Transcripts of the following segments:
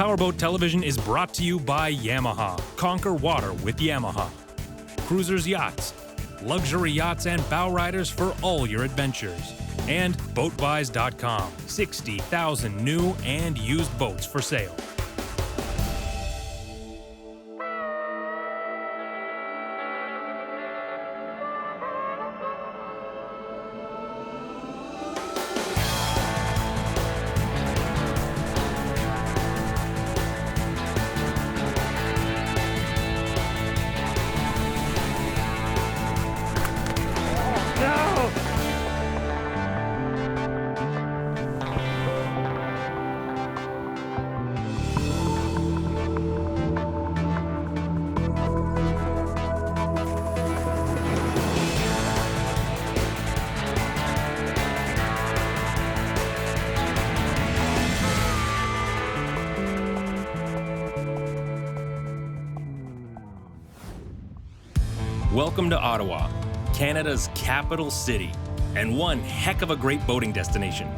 PowerBoat Television is brought to you by Yamaha. Conquer water with Yamaha. Cruisers Yachts. Luxury yachts and bow riders for all your adventures. And BoatBuys.com. 60,000 new and used boats for sale. Welcome to Ottawa, Canada's capital city, and one heck of a great boating destination.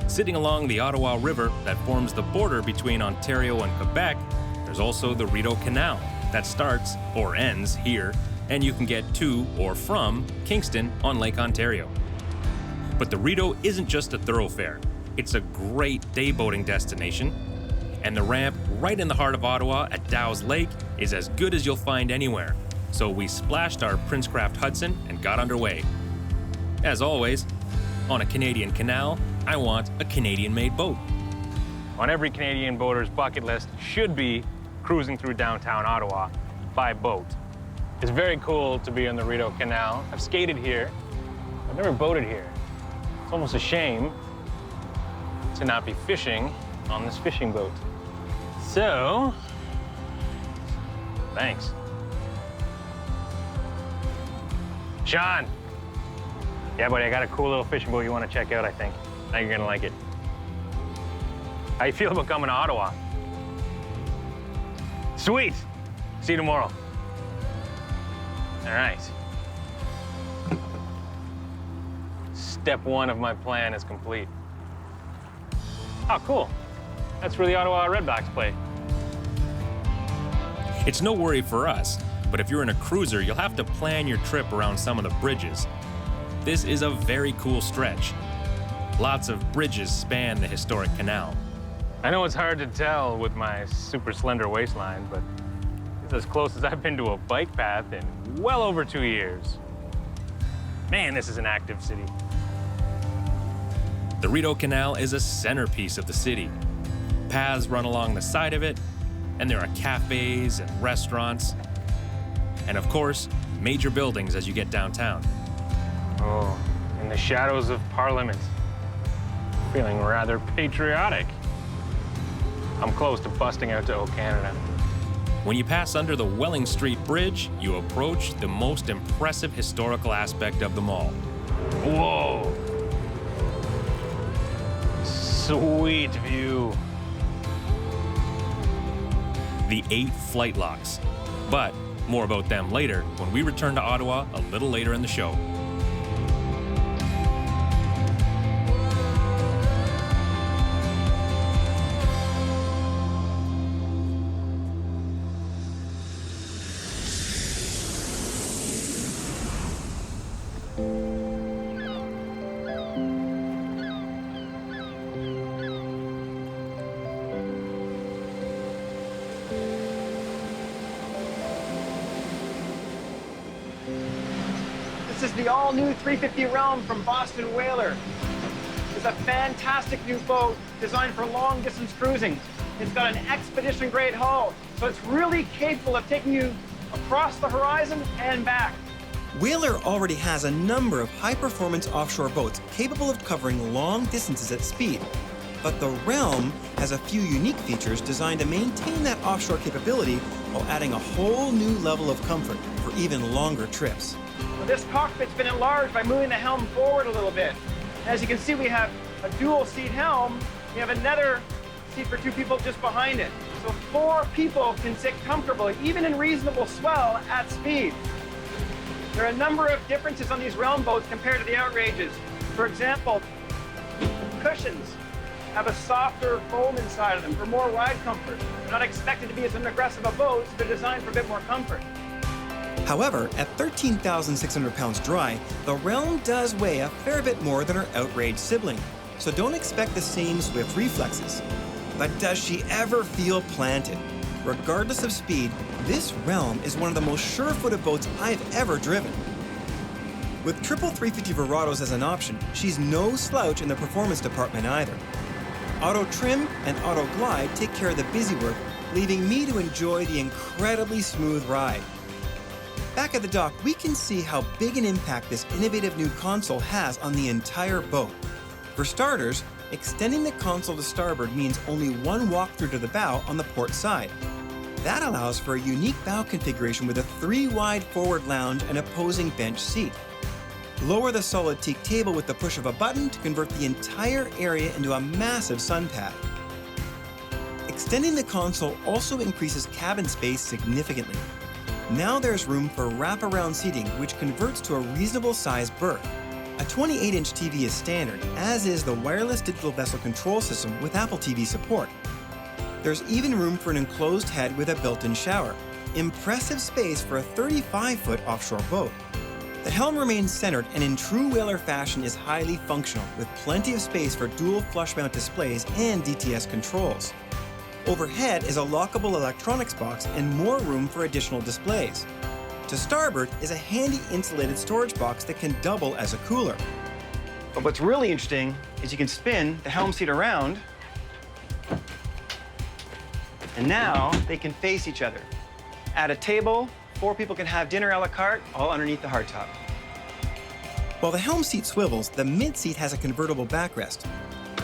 Sitting along the Ottawa River that forms the border between Ontario and Quebec, there's also the Rideau Canal that starts or ends here, and you can get to or from Kingston on Lake Ontario. But the Rideau isn't just a thoroughfare, it's a great day boating destination, and the ramp right in the heart of Ottawa at Dow's Lake is as good as you'll find anywhere. So we splashed our Princecraft Hudson and got underway. As always, on a Canadian canal, I want a Canadian-made boat. On every Canadian boater's bucket list should be cruising through downtown Ottawa by boat. It's very cool to be on the Rideau Canal. I've skated here. I've never boated here. It's almost a shame to not be fishing on this fishing boat. So, thanks. Shawn! Yeah, buddy, I got a cool little fishing boat you want to check out, I think. I think you're gonna like it. How you feel about coming to Ottawa? Sweet! See you tomorrow. All right. Step one of my plan is complete. Oh, cool. That's where the Ottawa Redbacks play. It's no worry for us, but if you're in a cruiser, you'll have to plan your trip around some of the bridges. This is a very cool stretch. Lots of bridges span the historic canal. I know it's hard to tell with my super slender waistline, but it's as close as I've been to a bike path in well over 2 years. Man, this is an active city. The Rideau Canal is a centerpiece of the city. Paths run along the side of it, and there are cafes and restaurants. And of course, major buildings as you get downtown. Oh, in the shadows of Parliament. Feeling rather patriotic. I'm close to busting out to O Canada. When you pass under the Welling Street Bridge, you approach the most impressive historical aspect of them all. Whoa! Sweet view. The 8 flight locks. But more about them later when we return to Ottawa a little later in the show. This is the all-new 350 Realm from Boston Whaler. It's a fantastic new boat designed for long-distance cruising. It's got an expedition-grade hull, so it's really capable of taking you across the horizon and back. Whaler already has a number of high-performance offshore boats capable of covering long distances at speed. But the Realm has a few unique features designed to maintain that offshore capability while adding a whole new level of comfort for even longer trips. Well, this cockpit's been enlarged by moving the helm forward a little bit. As you can see, we have a dual-seat helm. We have another seat for 2 people just behind it. So 4 people can sit comfortably, even in reasonable swell at speed. There are a number of differences on these Realm boats compared to the Outrages. For example, cushions. have a softer foam inside of them for more ride comfort. They're not expected to be as aggressive a boat, so they're designed for a bit more comfort. However, at 13,600 pounds dry, the Realm does weigh a fair bit more than her outraged sibling, so don't expect the same swift reflexes. But does she ever feel planted? Regardless of speed, this Realm is one of the most sure-footed boats I've ever driven. With triple 350 Verados as an option, she's no slouch in the performance department either. Auto Trim and Auto Glide take care of the busy work, leaving me to enjoy the incredibly smooth ride. Back at the dock, we can see how big an impact this innovative new console has on the entire boat. For starters, extending the console to starboard means only one walk-through to the bow on the port side. That allows for a unique bow configuration with a 3-wide forward lounge and opposing bench seat. Lower the solid teak table with the push of a button to convert the entire area into a massive sun pad. Extending the console also increases cabin space significantly. Now there's room for wraparound seating, which converts to a reasonable sized berth. A 28-inch TV is standard, as is the wireless digital vessel control system with Apple TV support. There's even room for an enclosed head with a built-in shower. Impressive space for a 35-foot offshore boat. The helm remains centered and in true whaler fashion is highly functional, with plenty of space for dual flush mount displays and DTS controls. Overhead is a lockable electronics box and more room for additional displays. To starboard is a handy insulated storage box that can double as a cooler. But what's really interesting is you can spin the helm seat around, and now they can face each other. At a table, 4 people can have dinner a la carte, all underneath the hardtop. While the helm seat swivels, the mid-seat has a convertible backrest,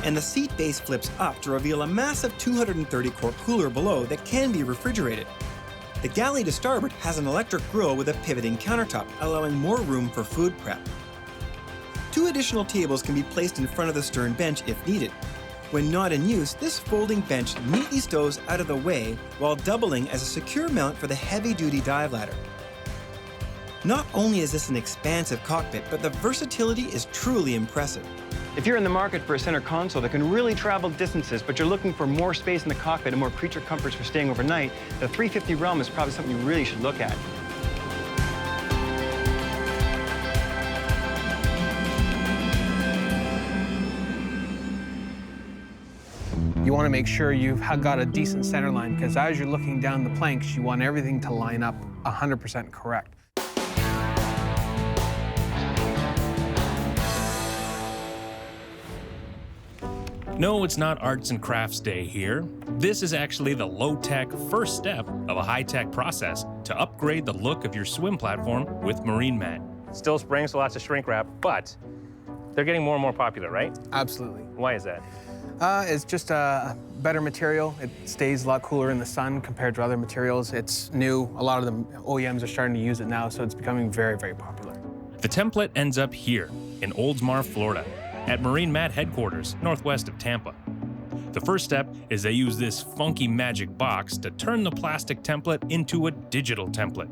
and the seat base flips up to reveal a massive 230-quart cooler below that can be refrigerated. The galley to starboard has an electric grill with a pivoting countertop, allowing more room for food prep. 2 additional tables can be placed in front of the stern bench if needed. When not in use, this folding bench neatly stows out of the way while doubling as a secure mount for the heavy-duty dive ladder. Not only is this an expansive cockpit, but the versatility is truly impressive. If you're in the market for a center console that can really travel distances, but you're looking for more space in the cockpit and more creature comforts for staying overnight, the 350 Realm is probably something you really should look at. You want to make sure you've got a decent center line, because as you're looking down the planks, you want everything to line up 100% correct. No, it's not arts and crafts day here. This is actually the low-tech first step of a high-tech process to upgrade the look of your swim platform with Marine Mat. Still springs, so lots of shrink wrap, but they're getting more and more popular, right? Absolutely. Why is that? It's just a better material. It stays a lot cooler in the sun compared to other materials. It's new. A lot of the OEMs are starting to use it now, so it's becoming very, very popular. The template ends up here in Oldsmar, Florida, at Marine Mat headquarters, northwest of Tampa. The first step is they use this funky magic box to turn the plastic template into a digital template.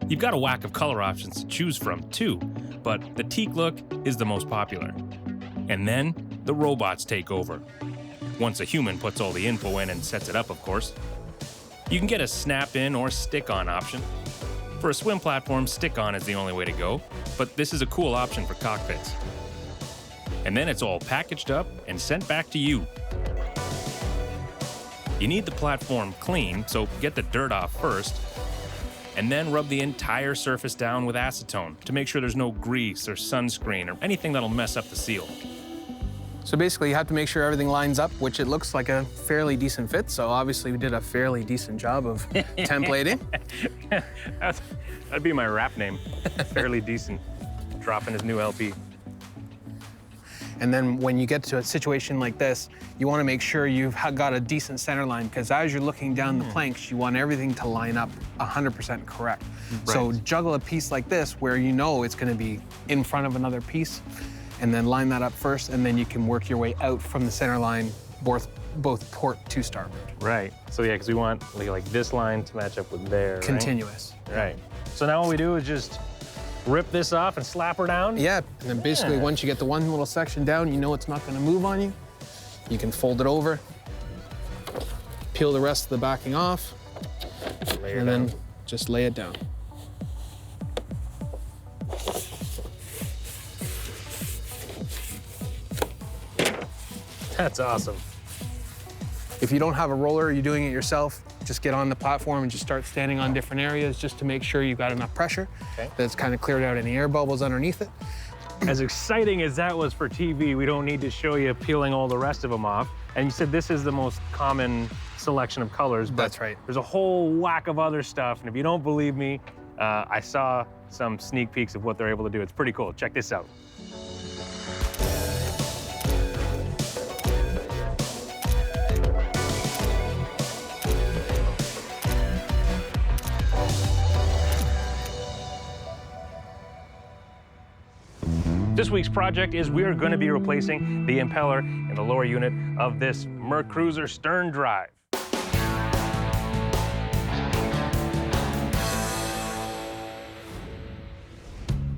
You've got a whack of color options to choose from too, but the teak look is the most popular. And then the robots take over. Once a human puts all the info in and sets it up, of course. You can get a snap-in or stick-on option. For a swim platform, stick-on is the only way to go, but this is a cool option for cockpits. And then it's all packaged up and sent back to you. You need the platform clean, so get the dirt off first, and then rub the entire surface down with acetone to make sure there's no grease or sunscreen or anything that'll mess up the seal. So basically, you have to make sure everything lines up, which it looks like a fairly decent fit, so obviously we did a fairly decent job of templating. That'd be my rap name, Fairly Decent, dropping his new LP. And then when you get to a situation like this, you want to make sure you've got a decent center line, because as you're looking down the planks, you want everything to line up 100% correct. Right. So juggle a piece like this where you know it's going to be in front of another piece, and then line that up first, and then you can work your way out from the center line, both port to starboard. Right. So yeah, because we want like this line to match up with there. Continuous. Right. So now what we do is just rip this off and slap her down? Yeah, and then basically once you get the one little section down, you know it's not going to move on you. You can fold it over, peel the rest of the backing off, and then just lay it down. That's awesome. If you don't have a roller, you're doing it yourself, just get on the platform and just start standing on different areas just to make sure you've got enough pressure. Okay. That's kind of cleared out any air bubbles underneath it. As exciting as that was for TV, we don't need to show you peeling all the rest of them off. And you said this is the most common selection of colors. But That's right. There's a whole whack of other stuff. And if you don't believe me, I saw some sneak peeks of what they're able to do. It's pretty cool. Check this out. This week's project is we are going to be replacing the impeller in the lower unit of this Mercruiser sterndrive.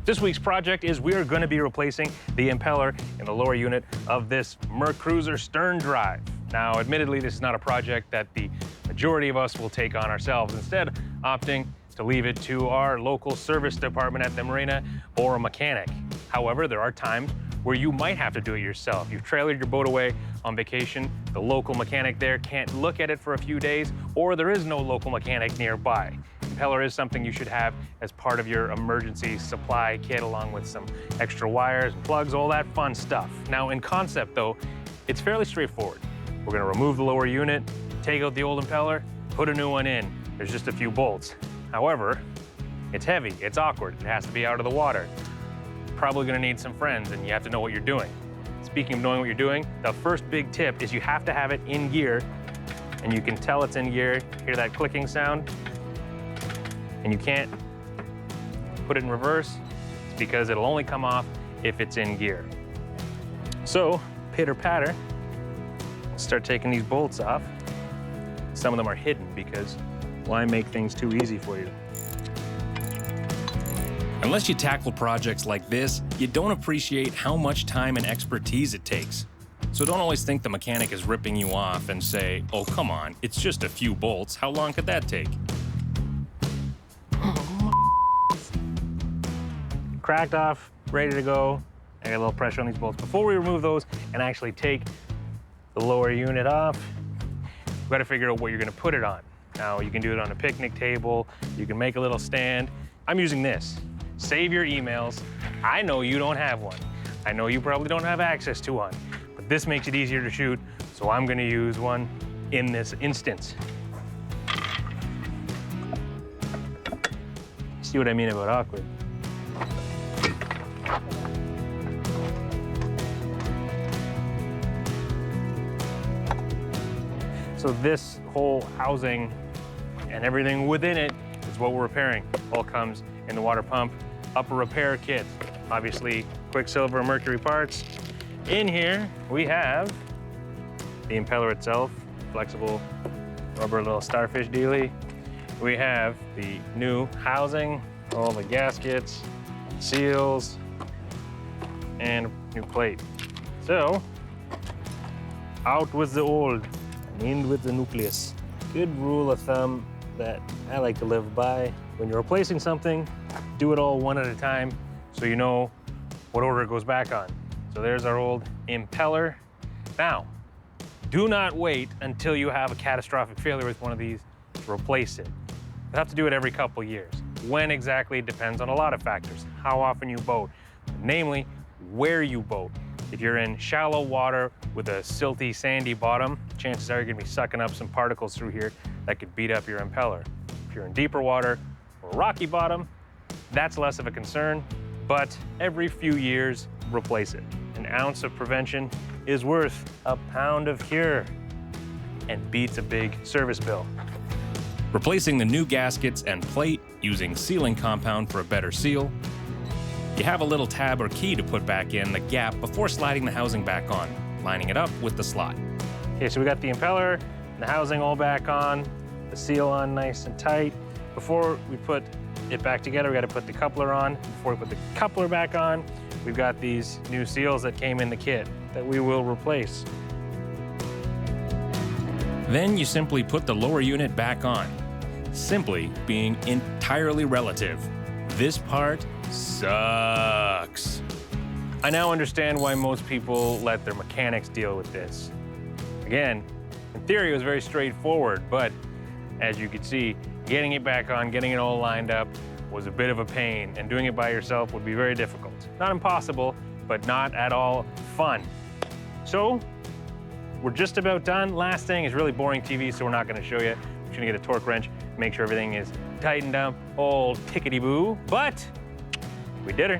This week's project is we are going to be replacing the impeller in the lower unit of this Mercruiser sterndrive. Now, admittedly, this is not a project that the majority of us will take on ourselves, instead opting to leave it to our local service department at the marina or a mechanic. However, there are times where you might have to do it yourself. You've trailered your boat away on vacation, the local mechanic there can't look at it for a few days, or there is no local mechanic nearby. Impeller is something you should have as part of your emergency supply kit, along with some extra wires, plugs, all that fun stuff. Now, in concept though, it's fairly straightforward. We're gonna remove the lower unit, take out the old impeller, put a new one in. There's just a few bolts. However, it's heavy, it's awkward, it has to be out of the water. Probably gonna need some friends, and you have to know what you're doing. Speaking of knowing what you're doing, the first big tip is you have to have it in gear, and you can tell it's in gear. Hear that clicking sound? And you can't put it in reverse. It's because it'll only come off if it's in gear. So, pitter patter, start taking these bolts off. Some of them are hidden because why make things too easy for you? Unless you tackle projects like this, you don't appreciate how much time and expertise it takes. So don't always think the mechanic is ripping you off and say, oh, come on, it's just a few bolts. How long could that take? Cracked off, ready to go. I got a little pressure on these bolts. Before we remove those and actually take the lower unit off, we've got to figure out what you're going to put it on. Now, you can do it on a picnic table. You can make a little stand. I'm using this. Save your emails. I know you don't have one. I know you probably don't have access to one, but this makes it easier to shoot, so I'm gonna use one in this instance. See what I mean about awkward? So this whole housing and everything within it is what we're repairing. All comes in the water pump upper repair kit. Obviously, Quicksilver and Mercury parts. In here, we have the impeller itself, flexible rubber little starfish dealie. We have the new housing, all the gaskets, seals, and new plate. So, out with the old and in with the nucleus. Good rule of thumb that I like to live by. When you're replacing something, do it all one at a time so you know what order it goes back on. So there's our old impeller. Now, do not wait until you have a catastrophic failure with one of these to replace it. You have to do it every couple years. When exactly depends on a lot of factors. How often you boat, namely, where you boat. If you're in shallow water with a silty, sandy bottom, chances are you're gonna be sucking up some particles through here that could beat up your impeller. If you're in deeper water or rocky bottom, that's less of a concern, but every few years, replace it. An ounce of prevention is worth a pound of cure and beats a big service bill. Replacing the new gaskets and plate using sealing compound for a better seal. You have a little tab or key to put back in the gap before sliding the housing back on, lining it up with the slot. Okay, so we got the impeller and the housing all back on, the seal on nice and tight. Before we put it back together, we got to put the coupler on. Before we put the coupler back on, we've got these new seals that came in the kit that we will replace. Then you simply put the lower unit back on. Simply being entirely relative. This part sucks. I now understand why most people let their mechanics deal with this. Again, in theory, it was very straightforward, but as you can see, getting it back on, getting it all lined up was a bit of a pain, and doing it by yourself would be very difficult. Not impossible, but not at all fun. So, we're just about done. Last thing is really boring TV, so we're not gonna show you. We're just gonna get a torque wrench, make sure everything is tightened up, all tickety-boo, but we did her.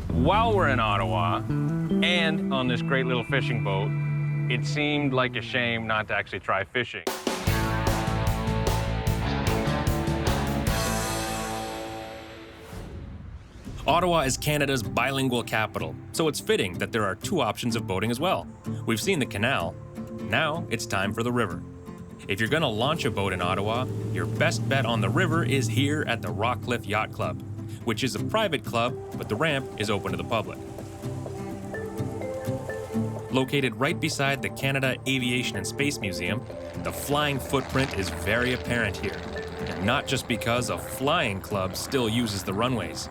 While we're in Ottawa and on this great little fishing boat, it seemed like a shame not to actually try fishing. Ottawa is Canada's bilingual capital, so it's fitting that there are two options of boating as well. We've seen the canal, now it's time for the river. If you're gonna launch a boat in Ottawa, your best bet on the river is here at the Rockcliffe Yacht Club, which is a private club, but the ramp is open to the public. Located right beside the Canada Aviation and Space Museum, the flying footprint is very apparent here, and not just because a flying club still uses the runways.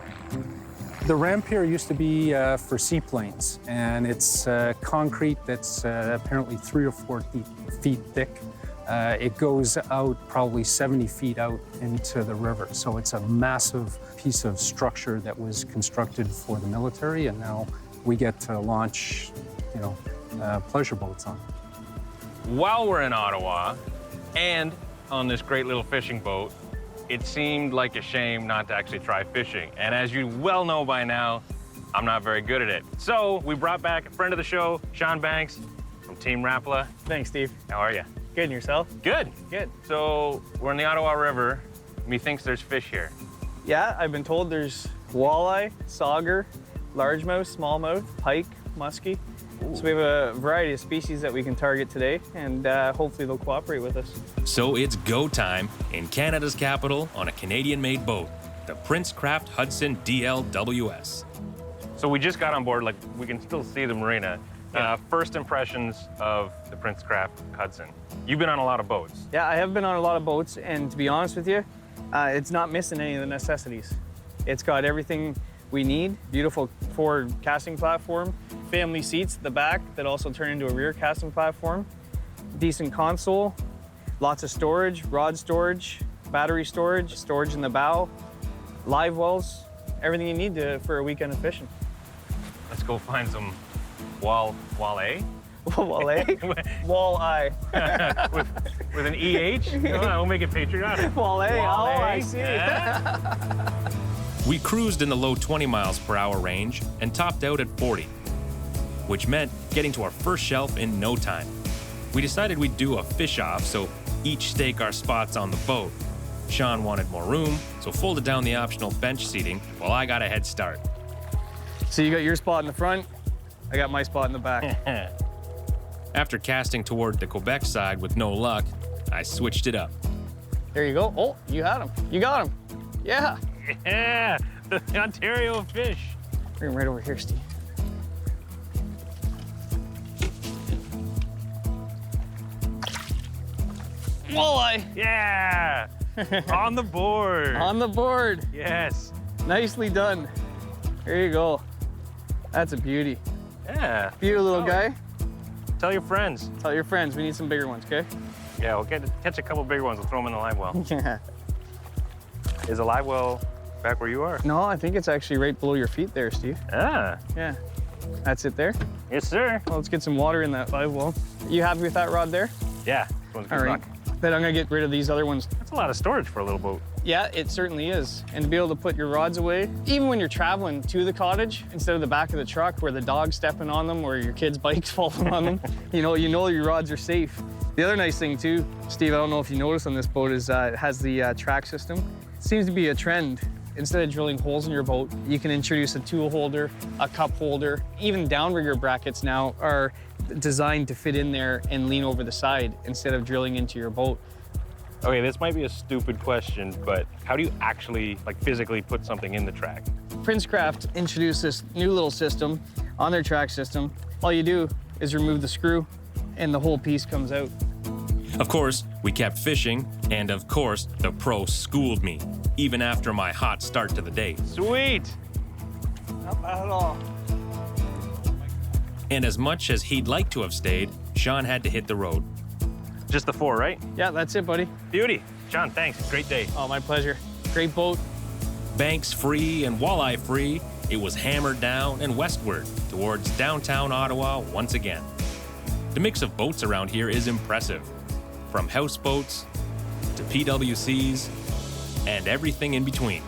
The ramp here used to be for seaplanes, and it's concrete that's apparently 3 or 4 feet thick. It goes out probably 70 feet out into the river. So it's a massive piece of structure that was constructed for the military, and now we get to launch, pleasure boats on it. While we're in Ottawa and on this great little fishing boat, it seemed like a shame not to actually try fishing. And as you well know by now, I'm not very good at it. So we brought back a friend of the show, Shawn Banks from Team Rapala. Thanks, Steve. How are you? Good, and yourself? Good. Good. So we're in the Ottawa River. Methinks there's fish here. Yeah, I've been told there's walleye, sauger, largemouth, smallmouth, pike, muskie. Ooh. So we have a variety of species that we can target today, and hopefully they'll cooperate with us. So it's go time in Canada's capital on a Canadian-made boat, the Princecraft Hudson DL WS. So we just got on board, like we can still see the marina. First impressions of the Princecraft Hudson. You've been on a lot of boats. Yeah, I have been on a lot of boats, and to be honest with you, it's not missing any of the necessities. It's got everything we need. Beautiful forward casting platform, family seats at the back that also turn into a rear casting platform, decent console, lots of storage, rod storage, battery storage, storage in the bow, live wells, everything you need for a weekend of fishing. Let's go find some walleye? Walleye? Walleye. with an EH? We'll make it patriotic. Walleye, oh, I see. Yeah. We cruised in the low 20 miles per hour range and topped out at 40, which meant getting to our first shelf in no time. We decided we'd do a fish off, so each stake our spots on the boat. Shawn wanted more room, so folded down the optional bench seating while I got a head start. So you got your spot in the front, I got my spot in the back. After casting toward the Quebec side with no luck, I switched it up. There you go. Oh, you had him. You got him. Yeah. Yeah, the Ontario fish. Bring him right over here, Steve. Walleye. Yeah, on the board. On the board. Yes. Nicely done. There you go. That's a beauty. Yeah. Beautiful little guy. Tell your friends. Tell your friends. We need some bigger ones, okay? Yeah, we'll catch a couple bigger ones. We'll throw them in the live well. Yeah. Is the live well back where you are? No, I think it's actually right below your feet there, Steve. Ah. Yeah. That's it there. Yes, sir. Well, let's get some water in that live well. You happy with that rod there? Yeah. This one's good All right. stock. Then I'm gonna get rid of these other ones. That's a lot of storage for a little boat. Yeah, it certainly is. And to be able to put your rods away, even when you're traveling to the cottage, instead of the back of the truck where the dog's stepping on them or your kid's bike's falling on them, you know your rods are safe. The other nice thing too, Steve, I don't know if you noticed on this boat, is it has the track system. It seems to be a trend. Instead of drilling holes in your boat, you can introduce a tool holder, a cup holder. Even downrigger brackets now are designed to fit in there and lean over the side instead of drilling into your boat. Okay, this might be a stupid question, but how do you actually, physically put something in the track? Princecraft introduced this new little system on their track system. All you do is remove the screw and the whole piece comes out. Of course, we kept fishing, and of course, the pro schooled me, even after my hot start to the day. Sweet. Not bad at all. And as much as he'd like to have stayed, Shawn had to hit the road. Just the 4, right? Yeah, that's it, buddy. Beauty. Shawn, thanks. Great day. Oh, my pleasure. Great boat. Banks free and walleye free, it was hammered down and westward towards downtown Ottawa once again. The mix of boats around here is impressive, from houseboats to PWCs and everything in between.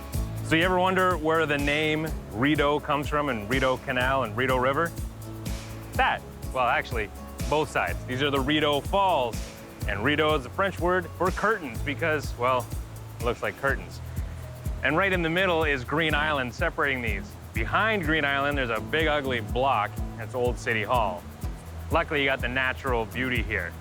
So you ever wonder where the name Rideau comes from, and Rideau Canal and Rideau River? That, well, actually, both sides. These are the Rideau Falls, and Rideau is the French word for curtains because, well, it looks like curtains. And right in the middle is Green Island separating these. Behind Green Island, there's a big ugly block. That's Old City Hall. Luckily, you got the natural beauty here.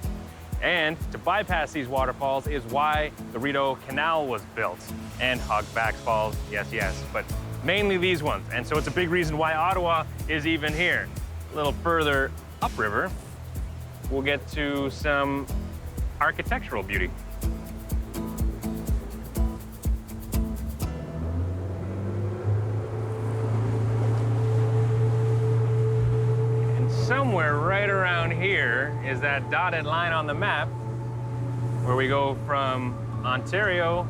And to bypass these waterfalls is why the Rideau Canal was built. And Hogback Falls, yes, but mainly these ones. And so it's a big reason why Ottawa is even here. A little further upriver, we'll get to some architectural beauty. Somewhere right around here is that dotted line on the map where we go from Ontario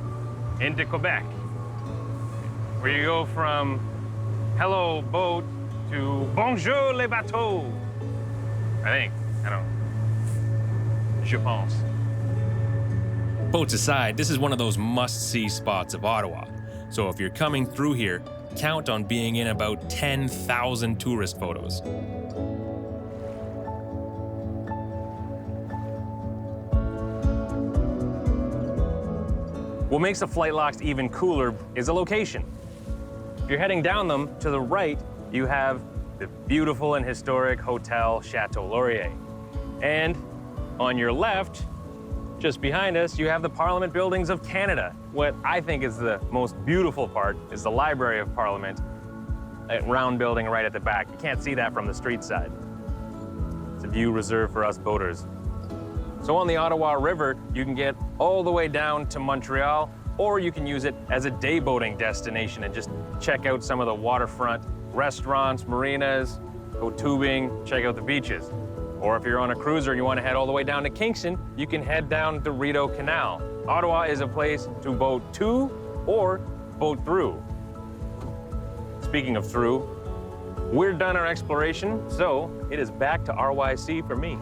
into Quebec. Where you go from hello boat to bonjour les bateaux. I don't know. Je pense. Boats aside, this is one of those must-see spots of Ottawa. So if you're coming through here, count on being in about 10,000 tourist photos. What makes the flight locks even cooler is the location. If you're heading down them, to the right, you have the beautiful and historic Hotel Chateau Laurier. And on your left, just behind us, you have the Parliament buildings of Canada. What I think is the most beautiful part is the Library of Parliament, that round building right at the back. You can't see that from the street side. It's a view reserved for us boaters. So on the Ottawa River, you can get all the way down to Montreal, or you can use it as a day boating destination and just check out some of the waterfront restaurants, marinas, go tubing, check out the beaches. Or if you're on a cruiser and you want to head all the way down to Kingston, you can head down the Rideau Canal. Ottawa is a place to boat to or boat through. Speaking of through, we're done our exploration, so it is back to RYC for me.